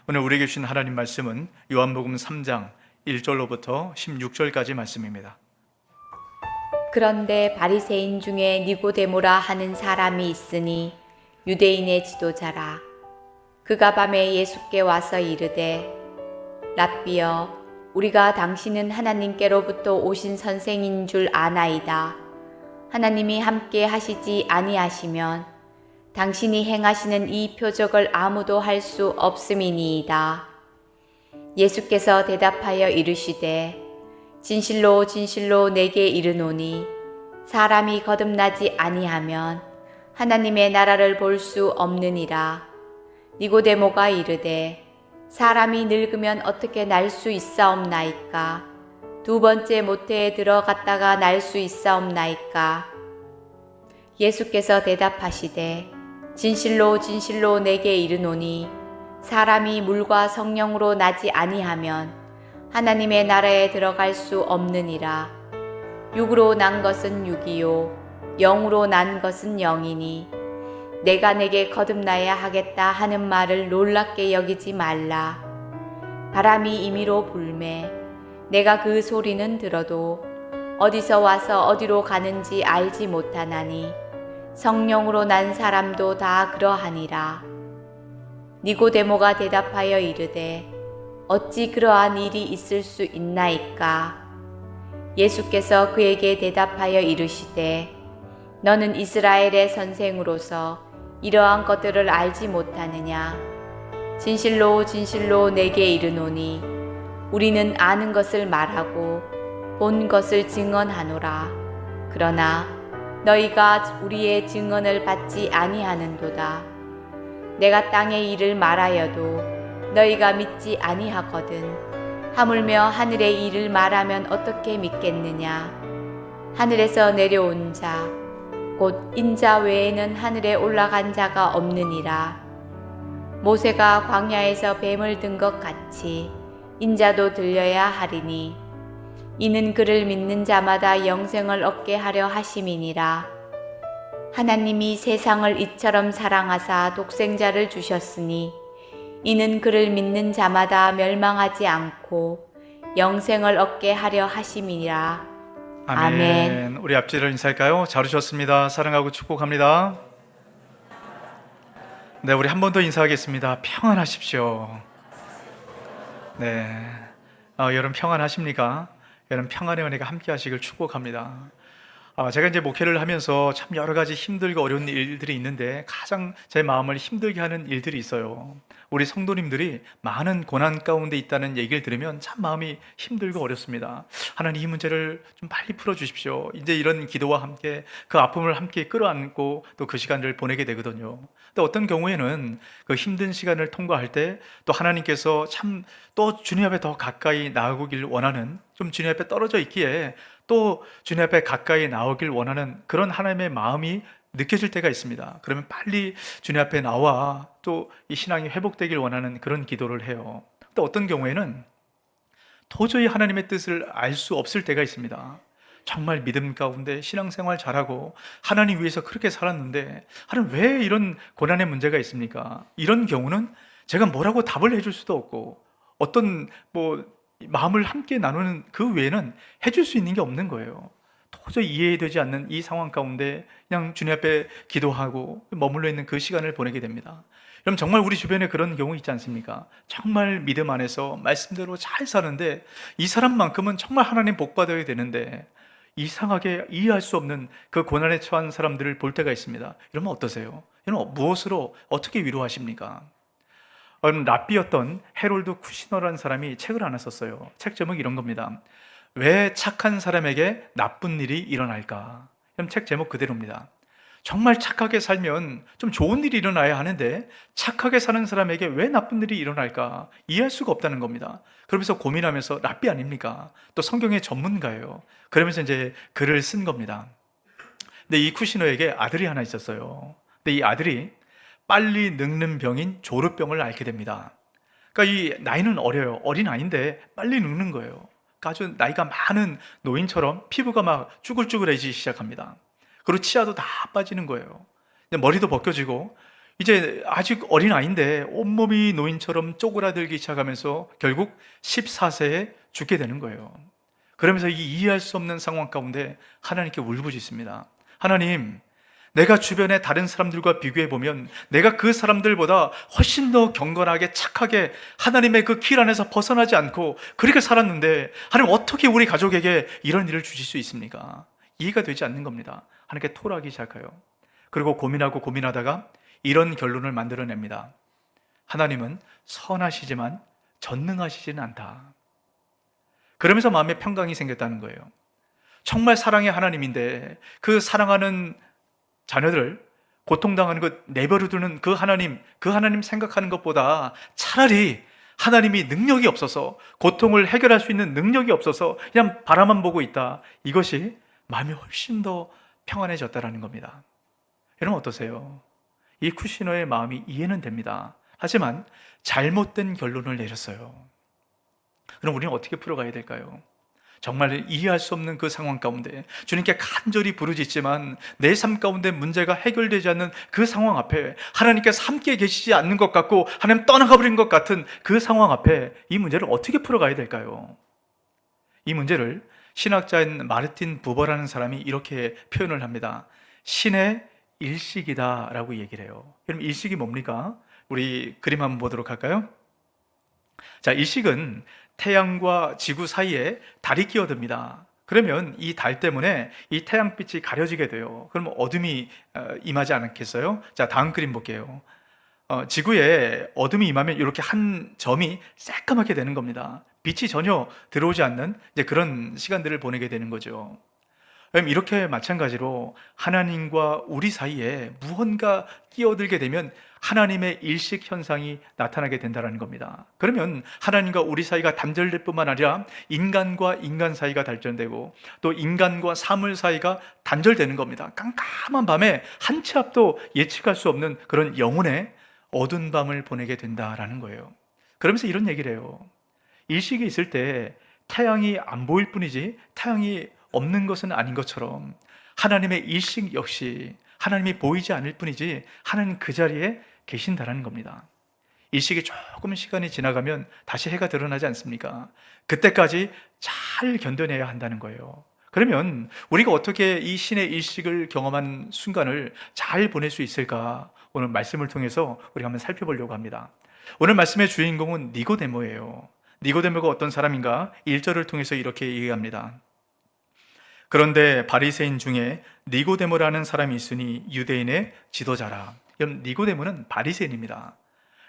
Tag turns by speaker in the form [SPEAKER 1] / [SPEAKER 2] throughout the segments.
[SPEAKER 1] 오늘 우리에게 주신 하나님 말씀은 요한복음 3장 1절로부터 16절까지 말씀입니다.
[SPEAKER 2] 그런데 바리새인 중에 니고데모라 하는 사람이 있으니 유대인의 지도자라. 그가 밤에 예수께 와서 이르되 랍비여, 우리가 당신은 하나님께로부터 오신 선생인 줄 아나이다. 하나님이 함께 하시지 아니하시면 당신이 행하시는 이 표적을 아무도 할 수 없음이니이다. 예수께서 대답하여 이르시되 진실로 진실로 내게 이르노니 사람이 거듭나지 아니하면 하나님의 나라를 볼 수 없느니라. 니고데모가 이르되 사람이 늙으면 어떻게 날 수 있사옵나이까? 두 번째 모태에 들어갔다가 날 수 있사옵나이까? 예수께서 대답하시되 진실로 진실로 내게 이르노니 사람이 물과 성령으로 나지 아니하면 하나님의 나라에 들어갈 수 없느니라. 육으로 난 것은 육이요 영으로 난 것은 영이니 내가 내게 거듭나야 하겠다 하는 말을 놀랍게 여기지 말라. 바람이 임의로 불매 내가 그 소리는 들어도 어디서 와서 어디로 가는지 알지 못하나니 성령으로 난 사람도 다 그러하니라. 니고데모가 대답하여 이르되 어찌 그러한 일이 있을 수 있나이까? 예수께서 그에게 대답하여 이르시되 너는 이스라엘의 선생으로서 이러한 것들을 알지 못하느냐? 진실로 진실로 내게 이르노니 우리는 아는 것을 말하고 본 것을 증언하노라. 그러나 너희가 우리의 증언을 받지 아니하는도다. 내가 땅의 일을 말하여도 너희가 믿지 아니하거든. 하물며 하늘의 일을 말하면 어떻게 믿겠느냐? 하늘에서 내려온 자, 곧 인자 외에는 하늘에 올라간 자가 없느니라. 모세가 광야에서 뱀을 든 것 같이 인자도 들려야 하리니 이는 그를 믿는 자마다 영생을 얻게 하려 하심이니라. 하나님이 세상을 이처럼 사랑하사 독생자를 주셨으니 이는 그를 믿는 자마다 멸망하지 않고 영생을 얻게 하려 하심이니라. 아멘.
[SPEAKER 1] 우리 앞뒤를 인사할까요? 잘 오셨습니다. 사랑하고 축복합니다. 네, 우리 한 번 더 인사하겠습니다. 평안하십시오. 네, 여러분 평안하십니까? 여러분 평안의 은혜가 함께 하시길 축복합니다. 제가 이제 목회를 하면서 참 여러 가지 힘들고 어려운 일들이 있는데 가장 제 마음을 힘들게 하는 일들이 있어요. 우리 성도님들이 많은 고난 가운데 있다는 얘기를 들으면 참 마음이 힘들고 어렵습니다. 하나님 이 문제를 좀 빨리 풀어주십시오. 이제 이런 기도와 함께 그 아픔을 함께 끌어안고 또 그 시간을 보내게 되거든요. 또 어떤 경우에는 그 힘든 시간을 통과할 때 또 하나님께서 참 또 주님 앞에 더 가까이 나아오길 원하는, 좀 주님 앞에 떨어져 있기에 또 주님 앞에 가까이 나오길 원하는 그런 하나님의 마음이 느껴질 때가 있습니다. 그러면 빨리 주님 앞에 나와 또 이 신앙이 회복되길 원하는 그런 기도를 해요. 또 어떤 경우에는 도저히 하나님의 뜻을 알 수 없을 때가 있습니다. 정말 믿음 가운데 신앙생활 잘하고 하나님 위해서 그렇게 살았는데 하나님 왜 이런 고난의 문제가 있습니까? 이런 경우는 제가 뭐라고 답을 해줄 수도 없고 어떤 마음을 함께 나누는 그 외에는 해줄 수 있는 게 없는 거예요. 도저히 이해되지 않는 이 상황 가운데 그냥 주님 앞에 기도하고 머물러 있는 그 시간을 보내게 됩니다. 여러분 정말 우리 주변에 그런 경우 있지 않습니까? 정말 믿음 안에서 말씀대로 잘 사는데 이 사람만큼은 정말 하나님 복 받아야 되는데 이상하게 이해할 수 없는 그 고난에 처한 사람들을 볼 때가 있습니다. 이러면 어떠세요? 여러분 무엇으로 어떻게 위로하십니까? 랍비였던 헤롤드 쿠시너라는 사람이 책을 하나 썼어요. 책 제목이 이런 겁니다. 왜 착한 사람에게 나쁜 일이 일어날까? 그럼 책 제목 그대로입니다. 정말 착하게 살면 좀 좋은 일이 일어나야 하는데 착하게 사는 사람에게 왜 나쁜 일이 일어날까? 이해할 수가 없다는 겁니다. 그러면서 고민하면서 랍비 아닙니까? 또 성경의 전문가예요. 그러면서 이제 글을 쓴 겁니다. 근데 이 쿠시너에게 아들이 하나 있었어요. 근데 이 아들이 빨리 늙는 병인 조루병을 앓게 됩니다. 그러니까 이 나이는 어려요. 어린 아이인데 빨리 늙는 거예요. 그러니까 아주 나이가 많은 노인처럼 피부가 막 쭈글쭈글해지기 시작합니다. 그리고 치아도 다 빠지는 거예요. 머리도 벗겨지고 이제 아직 어린아이인데 온몸이 노인처럼 쪼그라들기 시작하면서 결국 14세에 죽게 되는 거예요. 그러면서 이 이해할 수 없는 상황 가운데 하나님께 울부짖습니다. 하나님, 내가 주변의 다른 사람들과 비교해 보면 내가 그 사람들보다 훨씬 더 경건하게 착하게 하나님의 그 길 안에서 벗어나지 않고 그렇게 살았는데 하나님 어떻게 우리 가족에게 이런 일을 주실 수 있습니까? 이해가 되지 않는 겁니다. 하나님께 토로하기 시작해요. 그리고 고민하고 고민하다가 이런 결론을 만들어냅니다. 하나님은 선하시지만 전능하시지는 않다. 그러면서 마음에 평강이 생겼다는 거예요. 정말 사랑의 하나님인데 그 사랑하는 자녀들 고통당하는 것 내버려두는 그 하나님 생각하는 것보다 차라리 하나님이 능력이 없어서 고통을 해결할 수 있는 능력이 없어서 그냥 바라만 보고 있다. 이것이 마음이 훨씬 더 평안해졌다라는 겁니다. 여러분 어떠세요? 이 쿠시너의 마음이 이해는 됩니다. 하지만 잘못된 결론을 내렸어요. 그럼 우리는 어떻게 풀어가야 될까요? 정말 이해할 수 없는 그 상황 가운데 주님께 간절히 부르짖지만 내 삶 가운데 문제가 해결되지 않는 그 상황 앞에 하나님께서 함께 계시지 않는 것 같고 하나님 떠나가 버린 것 같은 그 상황 앞에 이 문제를 어떻게 풀어가야 될까요? 이 문제를 신학자인 마르틴 부버라는 사람이 이렇게 표현을 합니다. 신의 일식이다 라고 얘기를 해요. 그럼 일식이 뭡니까? 우리 그림 한번 보도록 할까요? 자, 일식은 태양과 지구 사이에 달이 끼어듭니다. 그러면 이 달 때문에 이 태양빛이 가려지게 돼요. 그럼 어둠이 임하지 않겠어요? 자, 다음 그림 볼게요. 지구에 어둠이 임하면 이렇게 한 점이 새까맣게 되는 겁니다. 빛이 전혀 들어오지 않는 이제 그런 시간들을 보내게 되는 거죠. 이렇게 마찬가지로 하나님과 우리 사이에 무언가 끼어들게 되면 하나님의 일식 현상이 나타나게 된다는 겁니다. 그러면 하나님과 우리 사이가 단절될 뿐만 아니라 인간과 인간 사이가 단절되고 또 인간과 사물 사이가 단절되는 겁니다. 깜깜한 밤에 한 치 앞도 예측할 수 없는 그런 영혼의 어두운 밤을 보내게 된다라는 거예요. 그러면서 이런 얘기를 해요. 일식이 있을 때 태양이 안 보일 뿐이지 태양이 없는 것은 아닌 것처럼 하나님의 일식 역시 하나님이 보이지 않을 뿐이지 하나님 그 자리에 계신다라는 겁니다. 일식이 조금 시간이 지나가면 다시 해가 드러나지 않습니까? 그때까지 잘 견뎌내야 한다는 거예요. 그러면 우리가 어떻게 이 신의 일식을 경험한 순간을 잘 보낼 수 있을까? 오늘 말씀을 통해서 우리가 한번 살펴보려고 합니다. 오늘 말씀의 주인공은 니고데모예요. 니고데모가 어떤 사람인가? 1절을 통해서 이렇게 얘기합니다. 그런데 바리새인 중에 니고데모라는 사람이 있으니 유대인의 지도자라. 여러분, 니고데모는 바리새인입니다.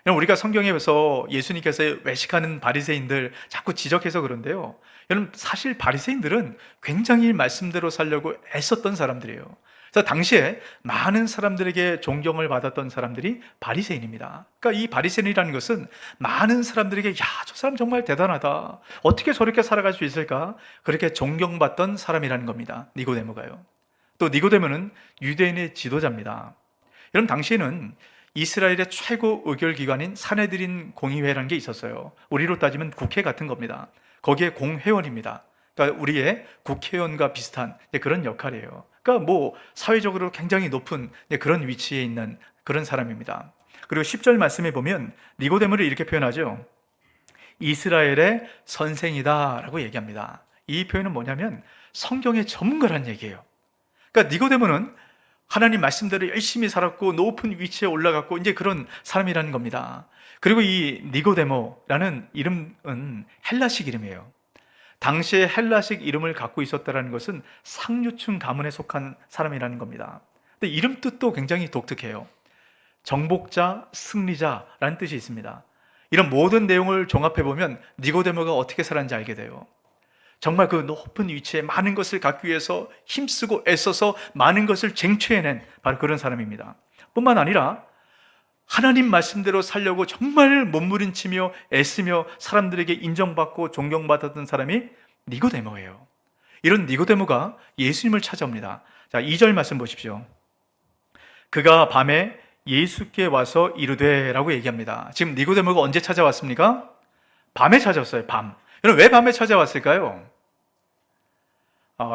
[SPEAKER 1] 우리가 성경에서 예수님께서 외식하는 바리새인들 자꾸 지적해서 그런데요. 여러분, 사실 바리새인들은 굉장히 말씀대로 살려고 애썼던 사람들이에요. 그래서 당시에 많은 사람들에게 존경을 받았던 사람들이 바리새인입니다. 그러니까 이 바리새인이라는 것은 많은 사람들에게 야, 저 사람 정말 대단하다. 어떻게 저렇게 살아갈 수 있을까? 그렇게 존경받던 사람이라는 겁니다. 니고데모가요. 또 니고데모는 유대인의 지도자입니다. 여러분, 당시에는 이스라엘의 최고 의결기관인 사내들인 공의회라는 게 있었어요. 우리로 따지면 국회 같은 겁니다. 거기에 공회원입니다. 그러니까 우리의 국회의원과 비슷한 그런 역할이에요. 그러니까 뭐 사회적으로 굉장히 높은 그런 위치에 있는 그런 사람입니다. 그리고 10절 말씀에 보면 니고데모를 이렇게 표현하죠. 이스라엘의 선생이다 라고 얘기합니다. 이 표현은 뭐냐면 성경의 전문가란 얘기예요. 그러니까 니고데모는 하나님 말씀대로 열심히 살았고 높은 위치에 올라갔고 이제 그런 사람이라는 겁니다. 그리고 이 니고데모라는 이름은 헬라식 이름이에요. 당시에 헬라식 이름을 갖고 있었다는 것은 상류층 가문에 속한 사람이라는 겁니다. 근데 이름 뜻도 굉장히 독특해요. 정복자, 승리자라는 뜻이 있습니다. 이런 모든 내용을 종합해보면 니고데모가 어떻게 살았는지 알게 돼요. 정말 그 높은 위치에 많은 것을 갖기 위해서 힘쓰고 애써서 많은 것을 쟁취해낸 바로 그런 사람입니다. 뿐만 아니라 하나님 말씀대로 살려고 정말 몸부림치며 애쓰며 사람들에게 인정받고 존경받았던 사람이 니고데모예요. 이런 니고데모가 예수님을 찾아옵니다. 자, 2절 말씀 보십시오. 그가 밤에 예수께 와서 이르되 라고 얘기합니다. 지금 니고데모가 언제 찾아왔습니까? 밤에 찾아왔어요. 밤. 여러분, 왜 밤에 찾아왔을까요?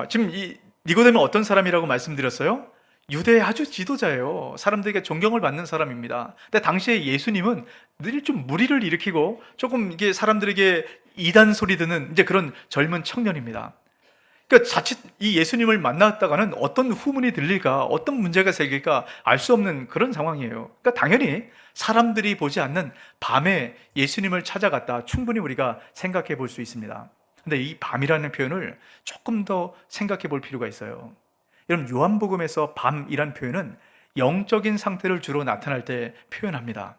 [SPEAKER 1] 지금 이 니고데모 어떤 사람이라고 말씀드렸어요? 유대의 아주 지도자예요. 사람들에게 존경을 받는 사람입니다. 근데 당시에 예수님은 늘 좀 무리를 일으키고 조금 이게 사람들에게 이단 소리 듣는 이제 그런 젊은 청년입니다. 그러니까 자칫 이 예수님을 만났다가는 어떤 후문이 들릴까, 어떤 문제가 생길까 알 수 없는 그런 상황이에요. 그러니까 당연히 사람들이 보지 않는 밤에 예수님을 찾아갔다. 충분히 우리가 생각해 볼 수 있습니다. 근데 이 밤이라는 표현을 조금 더 생각해 볼 필요가 있어요. 여러분, 요한복음에서 밤이란 표현은 영적인 상태를 주로 나타날 때 표현합니다.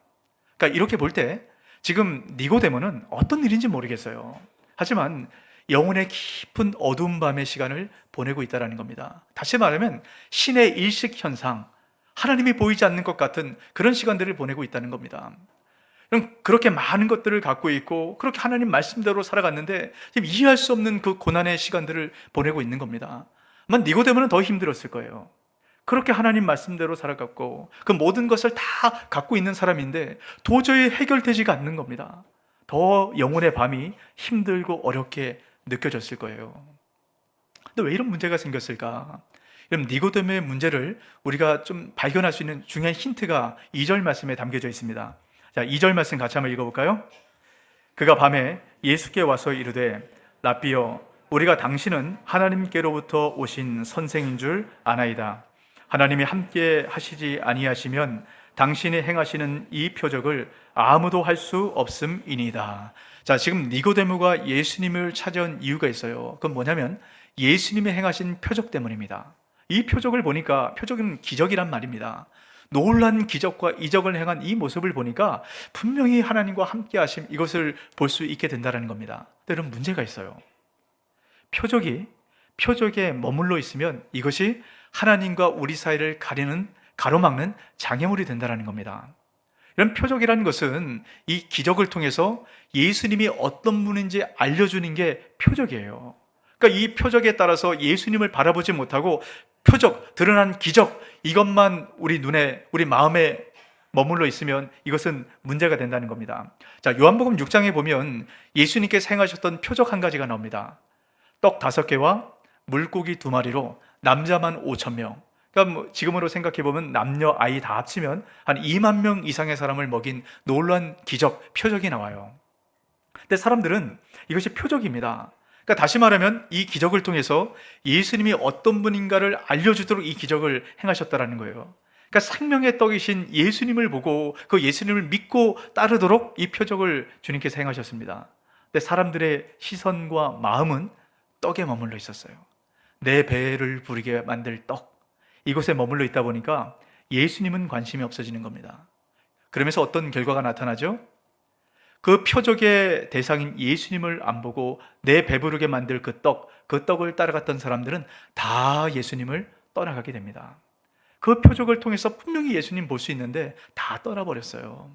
[SPEAKER 1] 그러니까 이렇게 볼 때 지금 니고데모는 어떤 일인지 모르겠어요. 하지만 영혼의 깊은 어두운 밤의 시간을 보내고 있다는 겁니다. 다시 말하면 신의 일식 현상, 하나님이 보이지 않는 것 같은 그런 시간들을 보내고 있다는 겁니다. 그렇게 많은 것들을 갖고 있고 그렇게 하나님 말씀대로 살아갔는데 지금 이해할 수 없는 그 고난의 시간들을 보내고 있는 겁니다. 아마 니고데모는 더 힘들었을 거예요. 그렇게 하나님 말씀대로 살아갔고 그 모든 것을 다 갖고 있는 사람인데 도저히 해결되지가 않는 겁니다. 더 영혼의 밤이 힘들고 어렵게 느껴졌을 거예요. 근데 왜 이런 문제가 생겼을까? 그럼 니고데모의 문제를 우리가 좀 발견할 수 있는 중요한 힌트가 2절 말씀에 담겨져 있습니다. 자, 2절 말씀 같이 한번 읽어볼까요? 그가 밤에 예수께 와서 이르되 라삐여 우리가 당신은 하나님께로부터 오신 선생인 줄 아나이다. 하나님이 함께 하시지 아니하시면 당신이 행하시는 이 표적을 아무도 할 수 없음이니이다. 자, 지금 니고데모가 예수님을 찾아온 이유가 있어요. 그건 뭐냐면 예수님이 행하신 표적 때문입니다. 이 표적을 보니까, 표적은 기적이란 말입니다. 놀란 기적과 이적을 행한 이 모습을 보니까 분명히 하나님과 함께 하심, 이것을 볼 수 있게 된다는 겁니다. 근데 이런 문제가 있어요. 표적에 머물러 있으면 이것이 하나님과 우리 사이를 가로막는 장애물이 된다는 겁니다. 이런 표적이라는 것은 이 기적을 통해서 예수님이 어떤 분인지 알려주는 게 표적이에요. 그러니까 이 표적에 따라서 예수님을 바라보지 못하고 표적, 드러난 기적, 이것만 우리 눈에, 우리 마음에 머물러 있으면 이것은 문제가 된다는 겁니다. 자, 요한복음 6장에 보면 예수님께서 행하셨던 표적 한 가지가 나옵니다. 떡 5개와 물고기 2마리로 남자만 5,000명. 그러니까 지금으로 생각해 보면 남녀 아이 다 합치면 한 2만 명 이상의 사람을 먹인 놀라운 기적, 표적이 나와요. 근데 사람들은 이것이 표적입니다. 그러니까 다시 말하면 이 기적을 통해서 예수님이 어떤 분인가를 알려주도록 이 기적을 행하셨다는 거예요. 그러니까 생명의 떡이신 예수님을 보고 그 예수님을 믿고 따르도록 이 표적을 주님께서 행하셨습니다. 근데 사람들의 시선과 마음은 떡에 머물러 있었어요. 내 배를 부르게 만들 떡, 이곳에 머물러 있다 보니까 예수님은 관심이 없어지는 겁니다. 그러면서 어떤 결과가 나타나죠? 그 표적의 대상인 예수님을 안 보고 내 배부르게 만들 그 떡을 따라갔던 사람들은 다 예수님을 떠나가게 됩니다. 그 표적을 통해서 분명히 예수님 볼 수 있는데 다 떠나버렸어요.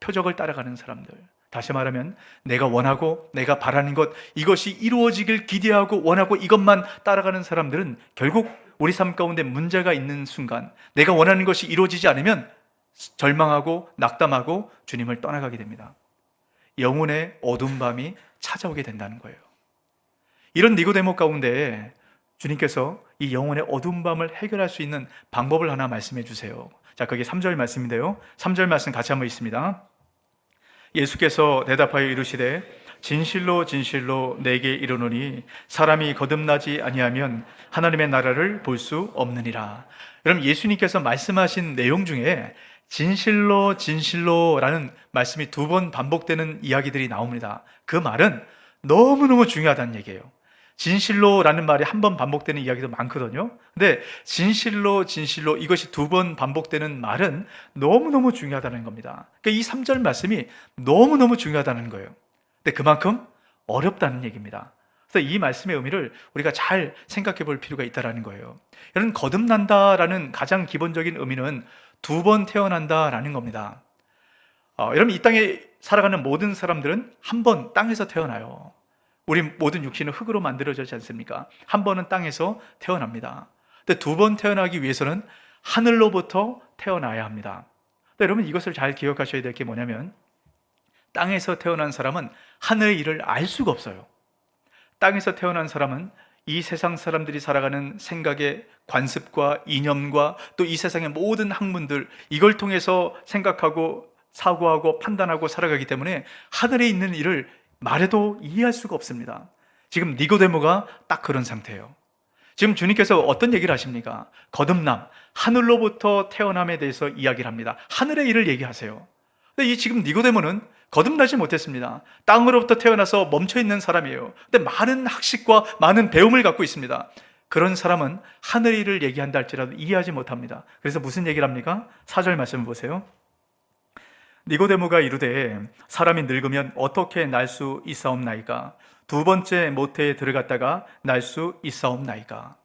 [SPEAKER 1] 표적을 따라가는 사람들, 다시 말하면 내가 원하고 내가 바라는 것, 이것이 이루어지길 기대하고 원하고 이것만 따라가는 사람들은 결국 우리 삶 가운데 문제가 있는 순간 내가 원하는 것이 이루어지지 않으면 절망하고 낙담하고 주님을 떠나가게 됩니다. 영혼의 어두운 밤이 찾아오게 된다는 거예요. 이런 니고데모 가운데 주님께서 이 영혼의 어두운 밤을 해결할 수 있는 방법을 하나 말씀해 주세요. 자, 그게 3절 말씀인데요. 3절 말씀 같이 한번 읽습니다. 예수께서 대답하여 이르시되 진실로 진실로 내게 이르노니 사람이 거듭나지 아니하면 하나님의 나라를 볼 수 없느니라. 여러분, 예수님께서 말씀하신 내용 중에 진실로 진실로라는 말씀이 2번 반복되는 이야기들이 나옵니다. 그 말은 너무너무 중요하다는 얘기예요. 진실로라는 말이 1번 반복되는 이야기도 많거든요. 근데 진실로 진실로 이것이 2번 반복되는 말은 너무너무 중요하다는 겁니다. 그러니까 이 3절 말씀이 너무너무 중요하다는 거예요. 근데 그만큼 어렵다는 얘기입니다. 그래서 이 말씀의 의미를 우리가 잘 생각해 볼 필요가 있다는 거예요. 여러분, 거듭난다라는 가장 기본적인 의미는 2번 태어난다라는 겁니다. 여러분, 이 땅에 살아가는 모든 사람들은 한 번 땅에서 태어나요. 우리 모든 육신은 흙으로 만들어졌지 않습니까? 한 번은 땅에서 태어납니다. 근데 2번 태어나기 위해서는 하늘로부터 태어나야 합니다. 근데 여러분, 이것을 잘 기억하셔야 될 게 뭐냐면 땅에서 태어난 사람은 하늘의 일을 알 수가 없어요. 땅에서 태어난 사람은 이 세상 사람들이 살아가는 생각의 관습과 이념과 또 이 세상의 모든 학문들, 이걸 통해서 생각하고 사고하고 판단하고 살아가기 때문에 하늘에 있는 일을 말해도 이해할 수가 없습니다. 지금 니고데모가 딱 그런 상태예요. 지금 주님께서 어떤 얘기를 하십니까? 거듭남, 하늘로부터 태어남에 대해서 이야기를 합니다. 하늘의 일을 얘기하세요. 근데 이 지금 니고데모는 거듭나지 못했습니다. 땅으로부터 태어나서 멈춰있는 사람이에요. 근데 많은 학식과 많은 배움을 갖고 있습니다. 그런 사람은 하늘의 일을 얘기한다 할지라도 이해하지 못합니다. 그래서 무슨 얘기를 합니까? 4절 말씀을 보세요. 니고데모가 이르되 사람이 늙으면 어떻게 날 수 있사옵나이까? 두 번째 모태에 들어갔다가 날 수 있사옵나이까?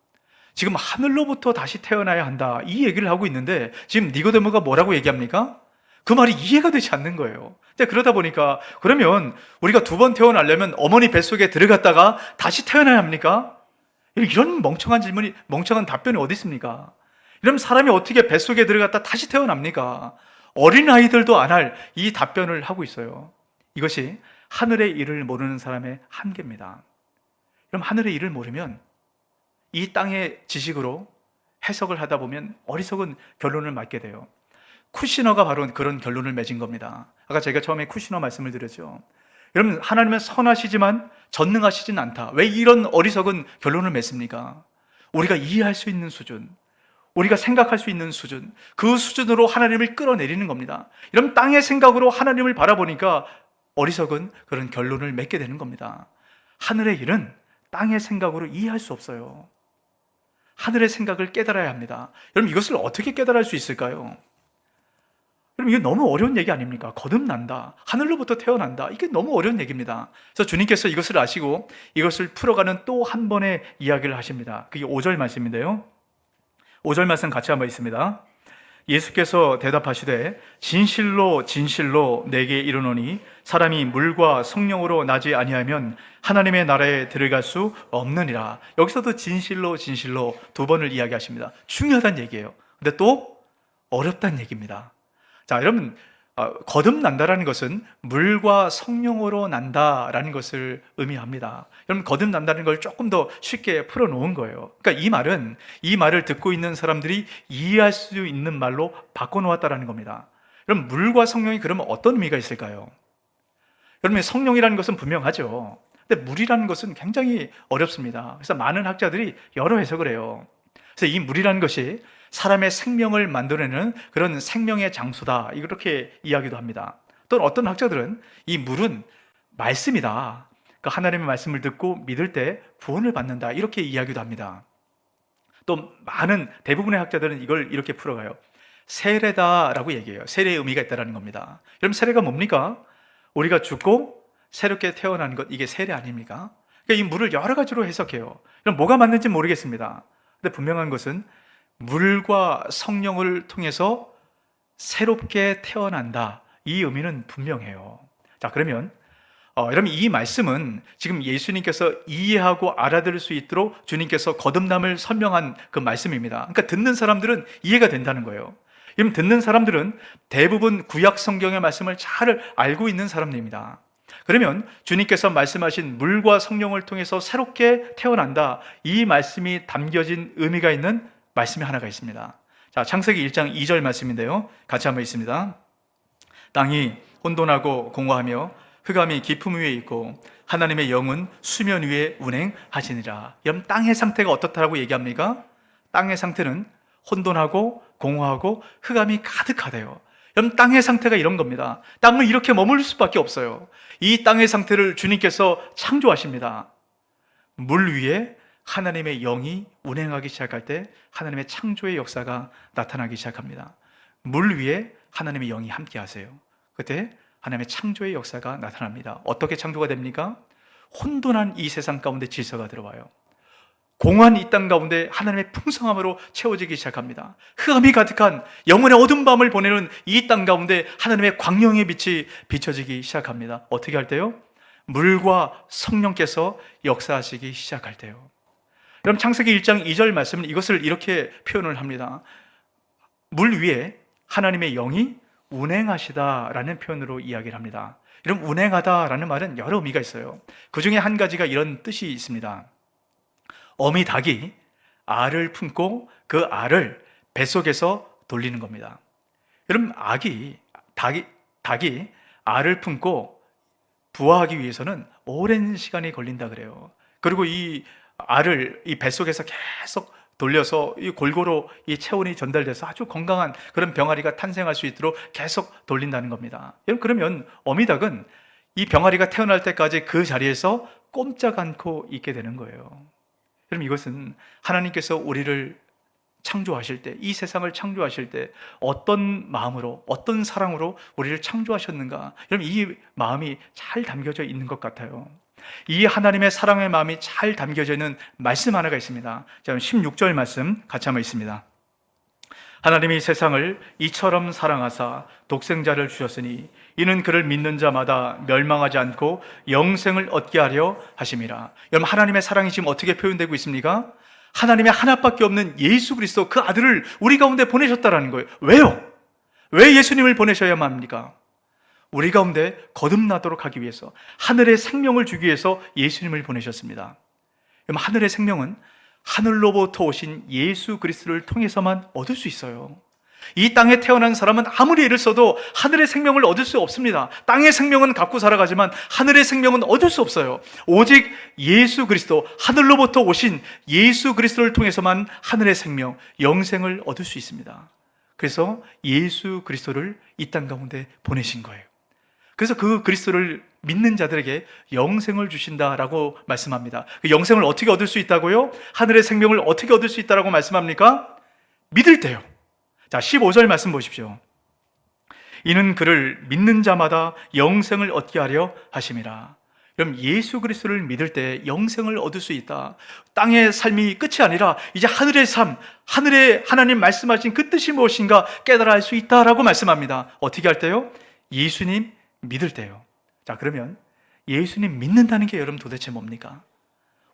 [SPEAKER 1] 지금 하늘로부터 다시 태어나야 한다, 이 얘기를 하고 있는데 지금 니고데모가 뭐라고 얘기합니까? 그 말이 이해가 되지 않는 거예요. 근데 그러다 보니까 그러면 우리가 두 번 태어나려면 어머니 뱃속에 들어갔다가 다시 태어나야 합니까? 이런 멍청한 질문이, 멍청한 답변이 어디 있습니까? 이러면 사람이 어떻게 뱃속에 들어갔다 다시 태어납니까? 어린아이들도 안 할 이 답변을 하고 있어요. 이것이 하늘의 일을 모르는 사람의 한계입니다. 그럼 하늘의 일을 모르면 이 땅의 지식으로 해석을 하다 보면 어리석은 결론을 맞게 돼요. 쿠시너가 바로 그런 결론을 맺은 겁니다. 아까 제가 처음에 쿠시너 말씀을 드렸죠. 여러분, 하나님은 선하시지만 전능하시진 않다. 왜 이런 어리석은 결론을 맺습니까? 우리가 이해할 수 있는 수준, 우리가 생각할 수 있는 수준, 그 수준으로 하나님을 끌어내리는 겁니다. 이런 땅의 생각으로 하나님을 바라보니까 어리석은 그런 결론을 맺게 되는 겁니다. 하늘의 일은 땅의 생각으로 이해할 수 없어요. 하늘의 생각을 깨달아야 합니다. 여러분, 이것을 어떻게 깨달을 수 있을까요? 여러분, 이게 너무 어려운 얘기 아닙니까? 거듭난다, 하늘로부터 태어난다, 이게 너무 어려운 얘기입니다. 그래서 주님께서 이것을 아시고 이것을 풀어가는 또 한 번의 이야기를 하십니다. 그게 5절 말씀인데요, 5절 말씀 같이 한번 있습니다. 예수께서 대답하시되 진실로 진실로 내게 이르노니 사람이 물과 성령으로 나지 아니하면 하나님의 나라에 들어갈 수 없느니라. 여기서도 진실로 진실로 두 번을 이야기하십니다. 중요하다는 얘기예요. 근데 또 어렵다는 얘기입니다. 자, 여러분, 거듭난다라는 것은 물과 성령으로 난다라는 것을 의미합니다. 여러분, 거듭난다는 걸 조금 더 쉽게 풀어놓은 거예요. 그러니까 이 말을 듣고 있는 사람들이 이해할 수 있는 말로 바꿔놓았다라는 겁니다. 여러분, 물과 성령이 그러면 어떤 의미가 있을까요? 여러분, 성령이라는 것은 분명하죠. 근데 물이라는 것은 굉장히 어렵습니다. 그래서 많은 학자들이 여러 해석을 해요. 그래서 이 물이라는 것이 사람의 생명을 만들어내는 그런 생명의 장소다, 이렇게 이야기도 합니다. 또는 어떤 학자들은 이 물은 말씀이다, 그러니까 하나님의 말씀을 듣고 믿을 때 구원을 받는다, 이렇게 이야기도 합니다. 또 대부분의 학자들은 이걸 이렇게 풀어가요. 세례다라고 얘기해요. 세례의 의미가 있다는 겁니다. 여러분, 세례가 뭡니까? 우리가 죽고 새롭게 태어나는 것, 이게 세례 아닙니까? 그러니까 이 물을 여러 가지로 해석해요. 그럼 뭐가 맞는지 모르겠습니다. 근데 분명한 것은 물과 성령을 통해서 새롭게 태어난다, 이 의미는 분명해요. 자, 그러면 여러분, 이 말씀은 지금 예수님께서 이해하고 알아들을 수 있도록 주님께서 거듭남을 설명한 그 말씀입니다. 그러니까 듣는 사람들은 이해가 된다는 거예요. 여러분, 듣는 사람들은 대부분 구약 성경의 말씀을 잘 알고 있는 사람들입니다. 그러면 주님께서 말씀하신 물과 성령을 통해서 새롭게 태어난다, 이 말씀이 담겨진 의미가 있는 말씀이 하나가 있습니다. 자, 창세기 1장 2절 말씀인데요, 같이 한번 읽습니다. 땅이 혼돈하고 공허하며 흑암이 깊음 위에 있고 하나님의 영은 수면 위에 운행하시니라. 여러분, 땅의 상태가 어떻다라고 얘기합니까? 땅의 상태는 혼돈하고 공허하고 흑암이 가득하대요. 여러분, 땅의 상태가 이런 겁니다. 땅은 이렇게 머물 수밖에 없어요. 이 땅의 상태를 주님께서 창조하십니다. 물 위에 하나님의 영이 운행하기 시작할 때 하나님의 창조의 역사가 나타나기 시작합니다. 물 위에 하나님의 영이 함께 하세요. 그때 하나님의 창조의 역사가 나타납니다. 어떻게 창조가 됩니까? 혼돈한 이 세상 가운데 질서가 들어와요. 공허한 이 땅 가운데 하나님의 풍성함으로 채워지기 시작합니다. 흑암이 가득한 영혼의 어두운 밤을 보내는 이 땅 가운데 하나님의 광명의 빛이 비춰지기 시작합니다. 어떻게 할 때요? 물과 성령께서 역사하시기 시작할 때요. 그럼 창세기 1장 2절 말씀은 이것을 이렇게 표현을 합니다. 물 위에 하나님의 영이 운행하시다라는 표현으로 이야기를 합니다. 이런 운행하다라는 말은 여러 의미가 있어요. 그 중에 한 가지가 이런 뜻이 있습니다. 어미 닭이 알을 품고 그 알을 뱃속에서 돌리는 겁니다. 여러분, 닭이 알을 품고 부화하기 위해서는 오랜 시간이 걸린다 그래요. 그리고 이 알을 이 뱃속에서 계속 돌려서 이 골고루 이 체온이 전달돼서 아주 건강한 그런 병아리가 탄생할 수 있도록 계속 돌린다는 겁니다. 여러분, 그러면 어미닭은 이 병아리가 태어날 때까지 그 자리에서 꼼짝 않고 있게 되는 거예요. 여러분, 이것은 하나님께서 우리를 창조하실 때, 이 세상을 창조하실 때 어떤 마음으로, 어떤 사랑으로 우리를 창조하셨는가, 여러분, 이 마음이 잘 담겨져 있는 것 같아요. 이 하나님의 사랑의 마음이 잘 담겨져 있는 말씀 하나가 있습니다. 자, 16절 말씀 같이 한번 있습니다. 하나님이 세상을 이처럼 사랑하사 독생자를 주셨으니 이는 그를 믿는 자마다 멸망하지 않고 영생을 얻게 하려 하심이라. 여러분, 하나님의 사랑이 지금 어떻게 표현되고 있습니까? 하나님의 하나밖에 없는 예수 그리스도 그 아들을 우리 가운데 보내셨다라는 거예요. 왜요? 왜 예수님을 보내셔야만 합니까? 우리 가운데 거듭나도록 하기 위해서, 하늘의 생명을 주기 위해서 예수님을 보내셨습니다. 그럼 하늘의 생명은 하늘로부터 오신 예수 그리스도를 통해서만 얻을 수 있어요. 이 땅에 태어난 사람은 아무리 애를 써도 하늘의 생명을 얻을 수 없습니다. 땅의 생명은 갖고 살아가지만 하늘의 생명은 얻을 수 없어요. 오직 예수 그리스도, 하늘로부터 오신 예수 그리스도를 통해서만 하늘의 생명, 영생을 얻을 수 있습니다. 그래서 예수 그리스도를 이 땅 가운데 보내신 거예요. 그래서 그 그리스도를 믿는 자들에게 영생을 주신다라고 말씀합니다. 그 영생을 어떻게 얻을 수 있다고요? 하늘의 생명을 어떻게 얻을 수 있다라고 말씀합니까? 믿을 때요. 자, 15절 말씀 보십시오. 이는 그를 믿는 자마다 영생을 얻게 하려 하심이라. 그럼 예수 그리스도를 믿을 때 영생을 얻을 수 있다. 땅의 삶이 끝이 아니라 이제 하늘의 삶, 하늘의 하나님 말씀하신 그 뜻이 무엇인가 깨달아 알 수 있다라고 말씀합니다. 어떻게 할 때요? 예수님 믿을 때요. 자, 그러면 예수님 믿는다는 게 여러분 도대체 뭡니까?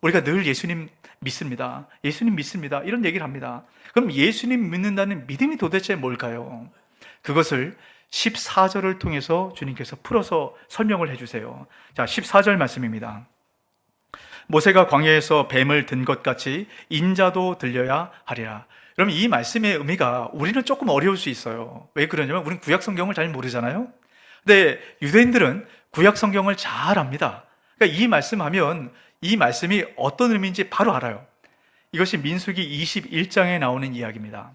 [SPEAKER 1] 우리가 늘 예수님 믿습니다, 예수님 믿습니다, 이런 얘기를 합니다. 그럼 예수님 믿는다는 믿음이 도대체 뭘까요? 그것을 14절을 통해서 주님께서 풀어서 설명을 해주세요. 자, 14절 말씀입니다. 모세가 광야에서 뱀을 든 것 같이 인자도 들려야 하리라. 그럼 이 말씀의 의미가 우리는 조금 어려울 수 있어요. 왜 그러냐면 우리는 구약 성경을 잘 모르잖아요. 근데 유대인들은 구약 성경을 잘 압니다. 그러니까 이 말씀하면 이 말씀이 어떤 의미인지 바로 알아요. 이것이 민수기 21장에 나오는 이야기입니다.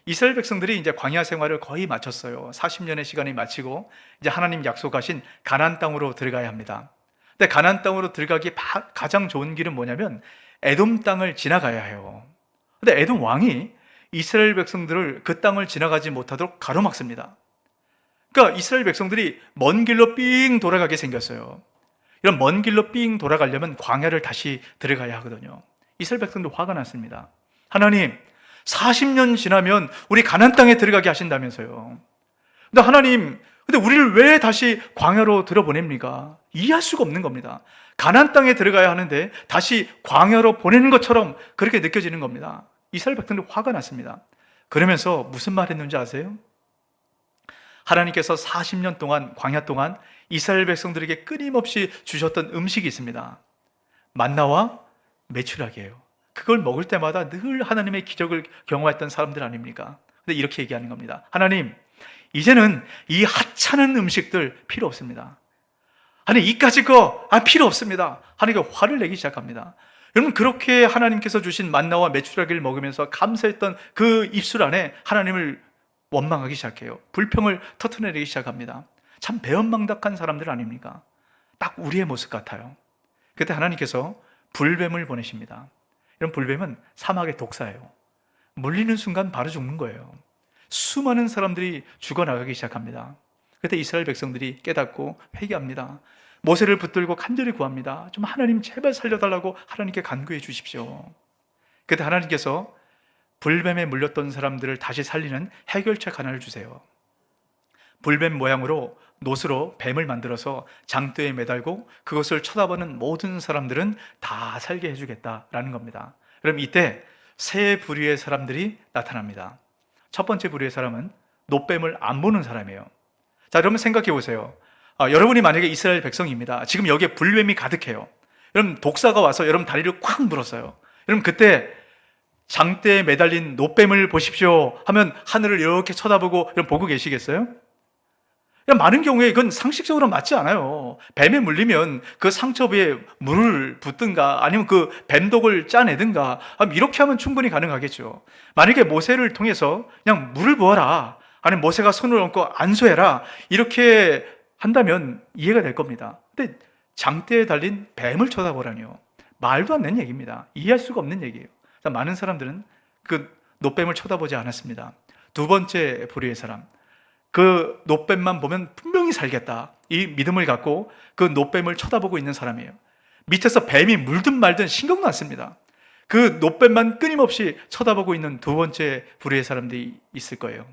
[SPEAKER 1] 이스라엘 백성들이 이제 광야 생활을 거의 마쳤어요. 40년의 시간이 마치고 이제 하나님 약속하신 가나안 땅으로 들어가야 합니다. 근데 가나안 땅으로 들어가기 가장 좋은 길은 뭐냐면 에돔 땅을 지나가야 해요. 근데 에돔 왕이 이스라엘 백성들을 그 땅을 지나가지 못하도록 가로막습니다. 그러니까 이스라엘 백성들이 먼 길로 삥 돌아가게 생겼어요. 이런 먼 길로 삥 돌아가려면 광야를 다시 들어가야 하거든요. 이스라엘 백성도 화가 났습니다. 하나님, 40년 지나면 우리 가나안 땅에 들어가게 하신다면서요. 근데 하나님, 근데 우리를 왜 다시 광야로 들어보냅니까? 이해할 수가 없는 겁니다. 가나안 땅에 들어가야 하는데 다시 광야로 보내는 것처럼 그렇게 느껴지는 겁니다. 이스라엘 백성들이 화가 났습니다. 그러면서 무슨 말 했는지 아세요? 하나님께서 40년 동안, 광야 동안 이스라엘 백성들에게 끊임없이 주셨던 음식이 있습니다. 만나와 메추라기예요. 그걸 먹을 때마다 늘 하나님의 기적을 경험했던 사람들 아닙니까? 근데 이렇게 얘기하는 겁니다. 하나님, 이제는 이 하찮은 음식들 필요 없습니다. 아니, 이까짓 거 필요 없습니다. 하나님께 화를 내기 시작합니다. 여러분, 그렇게 하나님께서 주신 만나와 메추라기를 먹으면서 감사했던 그 입술 안에 하나님을 원망하기 시작해요. 불평을 터트내기 시작합니다. 참 배은망덕한 사람들 아닙니까? 딱 우리의 모습 같아요. 그때 하나님께서 불뱀을 보내십니다. 이런 불뱀은 사막의 독사예요. 물리는 순간 바로 죽는 거예요. 수많은 사람들이 죽어나가기 시작합니다. 그때 이스라엘 백성들이 깨닫고 회개합니다. 모세를 붙들고 간절히 구합니다. 좀 하나님 제발 살려달라고 하나님께 간구해 주십시오. 그때 하나님께서 불뱀에 물렸던 사람들을 다시 살리는 해결책 하나를 주세요. 불뱀 모양으로 노스로 뱀을 만들어서 장대에 매달고 그것을 쳐다보는 모든 사람들은 다 살게 해주겠다라는 겁니다. 그럼 이때 세 부류의 사람들이 나타납니다. 첫 번째 부류의 사람은 노뱀을 안 보는 사람이에요. 자, 여러분 생각해 보세요. 여러분이 만약에 이스라엘 백성입니다. 지금 여기에 불뱀이 가득해요. 여러분, 독사가 와서 여러분 다리를 콱 물었어요. 여러분 그때 장대에 매달린 노뱀을 보십시오 하면 하늘을 이렇게 쳐다보고 여러분 보고 계시겠어요? 많은 경우에 그건 상식적으로 맞지 않아요. 뱀에 물리면 그 상처 위에 물을 붓든가 아니면 그 뱀독을 짜내든가 이렇게 하면 충분히 가능하겠죠. 만약에 모세를 통해서 그냥 물을 부어라, 아니면 모세가 손을 얹고 안수해라, 이렇게 한다면 이해가 될 겁니다. 근데 장대에 달린 뱀을 쳐다보라니요. 말도 안 되는 얘기입니다. 이해할 수가 없는 얘기예요. 많은 사람들은 그 노뱀을 쳐다보지 않았습니다. 두 번째 부류의 사람, 그 노뱀만 보면 분명히 살겠다, 이 믿음을 갖고 그 노뱀을 쳐다보고 있는 사람이에요. 밑에서 뱀이 물든 말든 신경도 안 씁니다. 그 노뱀만 끊임없이 쳐다보고 있는 두 번째 부류의 사람들이 있을 거예요.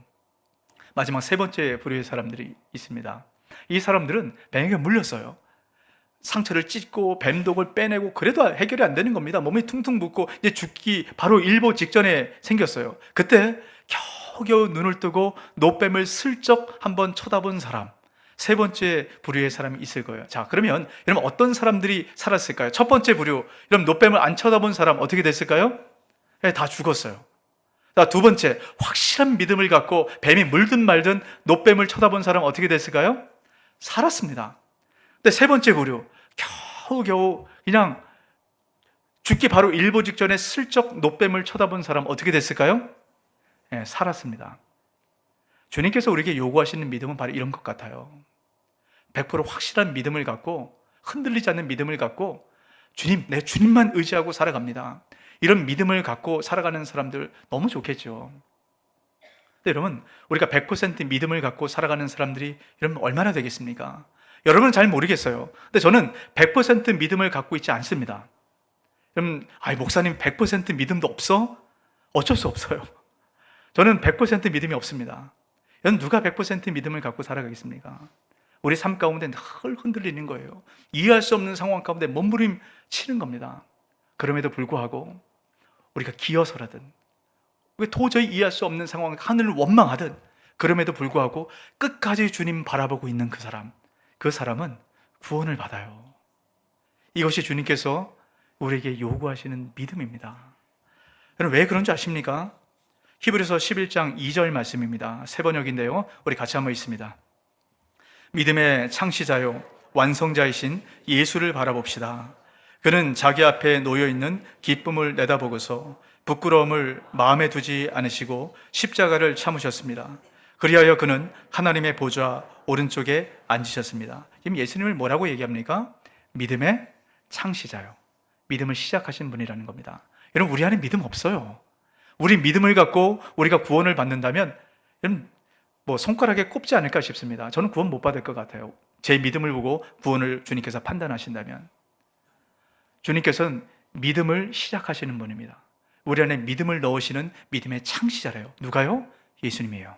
[SPEAKER 1] 마지막 세 번째 부류의 사람들이 있습니다. 이 사람들은 뱀에게 물렸어요. 상처를 찢고 뱀독을 빼내고 그래도 해결이 안 되는 겁니다. 몸이 퉁퉁 붓고 이제 죽기 바로 일보 직전에 생겼어요. 그때 겨우겨우 눈을 뜨고 노뱀을 슬쩍 한번 쳐다본 사람, 세 번째 부류의 사람이 있을 거예요. 자, 그러면 여러분 어떤 사람들이 살았을까요? 첫 번째 부류, 여러분 노뱀을 안 쳐다본 사람 어떻게 됐을까요? 네, 다 죽었어요. 자, 두 번째, 확실한 믿음을 갖고 뱀이 물든 말든 노뱀을 쳐다본 사람 어떻게 됐을까요? 살았습니다. 근데 세 번째 부류, 겨우겨우 그냥 죽기 바로 일보 직전에 슬쩍 노뱀을 쳐다본 사람 어떻게 됐을까요? 네, 살았습니다. 주님께서 우리에게 요구하시는 믿음은 바로 이런 것 같아요. 100% 확실한 믿음을 갖고, 흔들리지 않는 믿음을 갖고 주님, 내 주님만 의지하고 살아갑니다. 이런 믿음을 갖고 살아가는 사람들 너무 좋겠죠. 근데 여러분, 우리가 100% 믿음을 갖고 살아가는 사람들이 여러분 얼마나 되겠습니까? 여러분은 잘 모르겠어요. 근데 저는 100% 믿음을 갖고 있지 않습니다. 여러분, 목사님 100% 믿음도 없어? 어쩔 수 없어요. 저는 100% 믿음이 없습니다. 여러분, 누가 100% 믿음을 갖고 살아가겠습니까? 우리 삶 가운데 늘 흔들리는 거예요. 이해할 수 없는 상황 가운데 몸부림치는 겁니다. 그럼에도 불구하고 우리가 기어서라든 도저히 이해할 수 없는 상황, 하늘을 원망하든, 그럼에도 불구하고 끝까지 주님 바라보고 있는 그 사람은 구원을 받아요. 이것이 주님께서 우리에게 요구하시는 믿음입니다. 여러분, 왜 그런지 아십니까? 히브리서 11장 2절 말씀입니다. 세 번역인데요, 우리 같이 한번 읽습니다. 믿음의 창시자요 완성자이신 예수를 바라봅시다. 그는 자기 앞에 놓여있는 기쁨을 내다보고서 부끄러움을 마음에 두지 않으시고 십자가를 참으셨습니다. 그리하여 그는 하나님의 보좌 오른쪽에 앉으셨습니다. 지금 예수님을 뭐라고 얘기합니까? 믿음의 창시자요, 믿음을 시작하신 분이라는 겁니다. 여러분, 우리 안에 믿음 없어요. 우리 믿음을 갖고 우리가 구원을 받는다면 여러분, 손가락에 꼽지 않을까 싶습니다. 저는 구원 못 받을 것 같아요. 제 믿음을 보고 구원을 주님께서 판단하신다면. 주님께서는 믿음을 시작하시는 분입니다. 우리 안에 믿음을 넣으시는 믿음의 창시자래요. 누가요? 예수님이에요.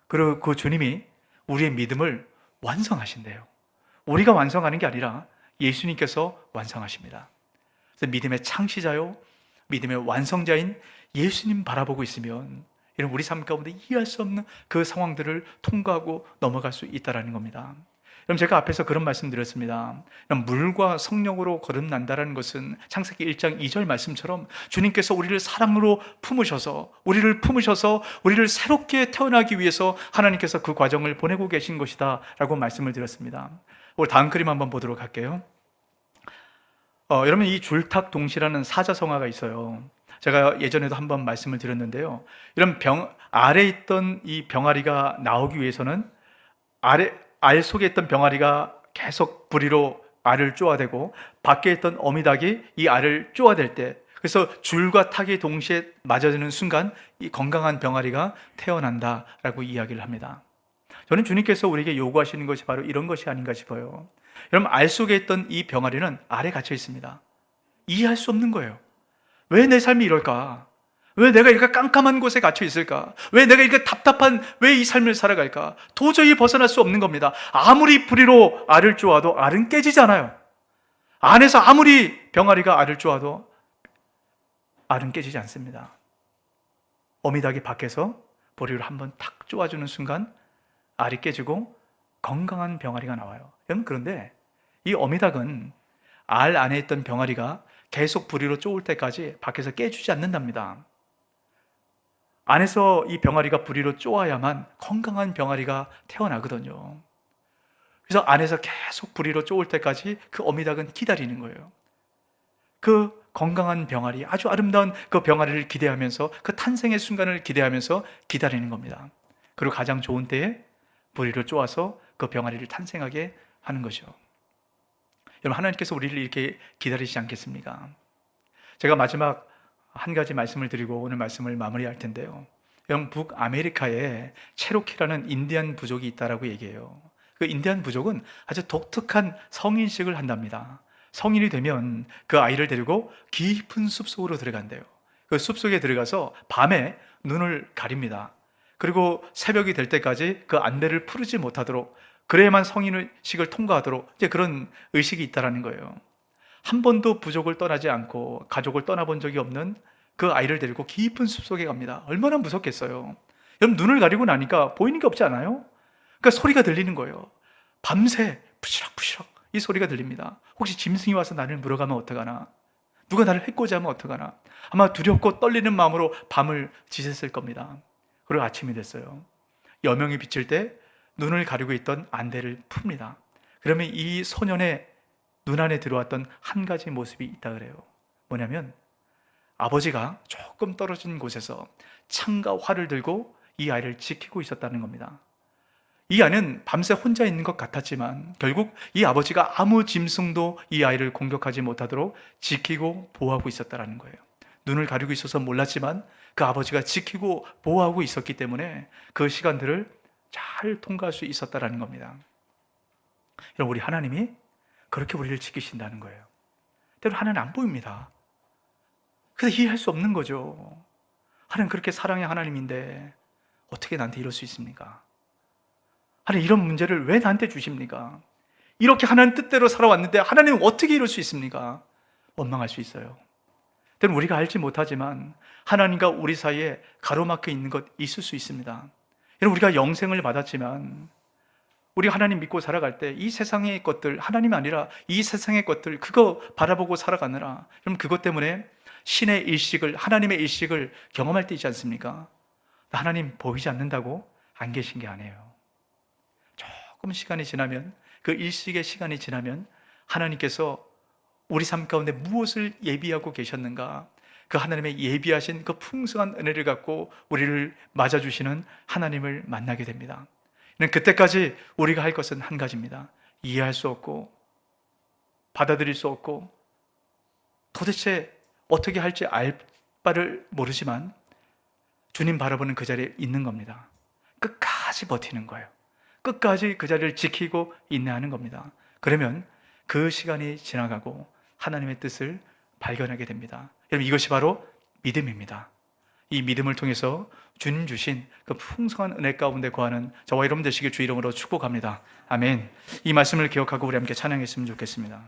[SPEAKER 1] 그리고 그 주님이 우리의 믿음을 완성하신대요. 우리가 완성하는 게 아니라 예수님께서 완성하십니다. 그래서 믿음의 창시자요 믿음의 완성자인 예수님 바라보고 있으면 이런 우리 삶 가운데 이해할 수 없는 그 상황들을 통과하고 넘어갈 수 있다는 겁니다. 여러분, 제가 앞에서 그런 말씀 드렸습니다. 물과 성령으로 거듭난다는 것은 창세기 1장 2절 말씀처럼 주님께서 우리를 사랑으로 품으셔서 우리를 새롭게 태어나기 위해서 하나님께서 그 과정을 보내고 계신 것이다 라고 말씀을 드렸습니다. 오늘 다음 그림 한번 보도록 할게요. 여러분, 이 줄탁동시라는 사자성어가 있어요. 제가 예전에도 한번 말씀을 드렸는데요, 이런 아래에 있던 이 병아리가 나오기 위해서는 알 속에 있던 병아리가 계속 부리로 알을 쪼아대고 밖에 있던 어미닭이 이 알을 쪼아댈 때, 그래서 줄과 탁이 동시에 맞아지는 순간 이 건강한 병아리가 태어난다라고 이야기를 합니다. 저는 주님께서 우리에게 요구하시는 것이 바로 이런 것이 아닌가 싶어요. 여러분, 알 속에 있던 이 병아리는 알에 갇혀 있습니다. 이해할 수 없는 거예요. 왜 내 삶이 이럴까? 왜 내가 이렇게 깜깜한 곳에 갇혀 있을까? 왜 내가 이렇게 왜 이 삶을 살아갈까? 도저히 벗어날 수 없는 겁니다. 아무리 부리로 알을 쪼아도 알은 깨지지 않아요. 안에서 아무리 병아리가 알을 쪼아도 알은 깨지지 않습니다. 어미닭이 밖에서 부리로 한번 탁 쪼아주는 순간 알이 깨지고 건강한 병아리가 나와요. 여러분, 그런데 이 어미닭은 알 안에 있던 병아리가 계속 부리로 쪼을 때까지 밖에서 깨주지 않는답니다. 안에서 이 병아리가 부리로 쪼아야만 건강한 병아리가 태어나거든요. 그래서 안에서 계속 부리로 쪼을 때까지 그 어미닭은 기다리는 거예요. 그 건강한 병아리, 아주 아름다운 그 병아리를 기대하면서 그 탄생의 순간을 기대하면서 기다리는 겁니다. 그리고 가장 좋은 때에 부리를 쪼아서 그 병아리를 탄생하게 하는 거죠. 여러분, 하나님께서 우리를 이렇게 기다리시지 않겠습니까? 제가 마지막 한 가지 말씀을 드리고 오늘 말씀을 마무리할 텐데요. 여러분, 북아메리카에 체로키라는 인디안 부족이 있다라고 얘기해요. 그 인디안 부족은 아주 독특한 성인식을 한답니다. 성인이 되면 그 아이를 데리고 깊은 숲속으로 들어간대요. 그 숲속에 들어가서 밤에 눈을 가립니다. 그리고 새벽이 될 때까지 그 안대를 풀지 못하도록, 그래야만 성인의식을 통과하도록 이제 그런 의식이 있다라는 거예요. 한 번도 부족을 떠나지 않고 가족을 떠나본 적이 없는 그 아이를 데리고 깊은 숲속에 갑니다. 얼마나 무섭겠어요. 여러분, 눈을 가리고 나니까 보이는 게 없지 않아요? 그러니까 소리가 들리는 거예요. 밤새 부시럭부시럭 이 소리가 들립니다. 혹시 짐승이 와서 나를 물어가면 어떡하나? 누가 나를 해코지 하면 어떡하나? 아마 두렵고 떨리는 마음으로 밤을 지샜을 겁니다. 그리고 아침이 됐어요. 여명이 비칠 때 눈을 가리고 있던 안대를 풉니다. 그러면 이 소년의 눈 안에 들어왔던 한 가지 모습이 있다 그래요. 뭐냐면 아버지가 조금 떨어진 곳에서 창과 활을 들고 이 아이를 지키고 있었다는 겁니다. 이 아이는 밤새 혼자 있는 것 같았지만 결국 이 아버지가 아무 짐승도 이 아이를 공격하지 못하도록 지키고 보호하고 있었다는 거예요. 눈을 가리고 있어서 몰랐지만 그 아버지가 지키고 보호하고 있었기 때문에 그 시간들을 잘 통과할 수 있었다는 겁니다. 여러분, 우리 하나님이 그렇게 우리를 지키신다는 거예요. 때로 하나님 안 보입니다. 그래서 이해할 수 없는 거죠. 하나님 그렇게 사랑의 하나님인데 어떻게 나한테 이럴 수 있습니까? 하나님 이런 문제를 왜 나한테 주십니까? 이렇게 하나님 뜻대로 살아왔는데 하나님은 어떻게 이럴 수 있습니까? 원망할 수 있어요. 때로는 우리가 알지 못하지만 하나님과 우리 사이에 가로막혀 있는 것 있을 수 있습니다. 여러분, 우리가 영생을 받았지만 우리가 하나님 믿고 살아갈 때 이 세상의 것들, 하나님이 아니라 이 세상의 것들 그거 바라보고 살아가느라 여러분 그것 때문에 신의 일식을, 하나님의 일식을 경험할 때 있지 않습니까? 하나님 보이지 않는다고 안 계신 게 아니에요. 조금 시간이 지나면, 그 일식의 시간이 지나면 하나님께서 우리 삶 가운데 무엇을 예비하고 계셨는가, 그 하나님의 예비하신 그 풍성한 은혜를 갖고 우리를 맞아주시는 하나님을 만나게 됩니다. 그때까지 우리가 할 것은 한 가지입니다. 이해할 수 없고 받아들일 수 없고 도대체 어떻게 할지 알 바를 모르지만 주님 바라보는 그 자리에 있는 겁니다. 끝까지 버티는 거예요. 끝까지 그 자리를 지키고 인내하는 겁니다. 그러면 그 시간이 지나가고 하나님의 뜻을 발견하게 됩니다. 여러분, 이것이 바로 믿음입니다. 이 믿음을 통해서 주님 주신 그 풍성한 은혜 가운데 거하는 저와 여러분 되시길 주 이름으로 축복합니다. 아멘. 이 말씀을 기억하고 우리 함께 찬양했으면 좋겠습니다.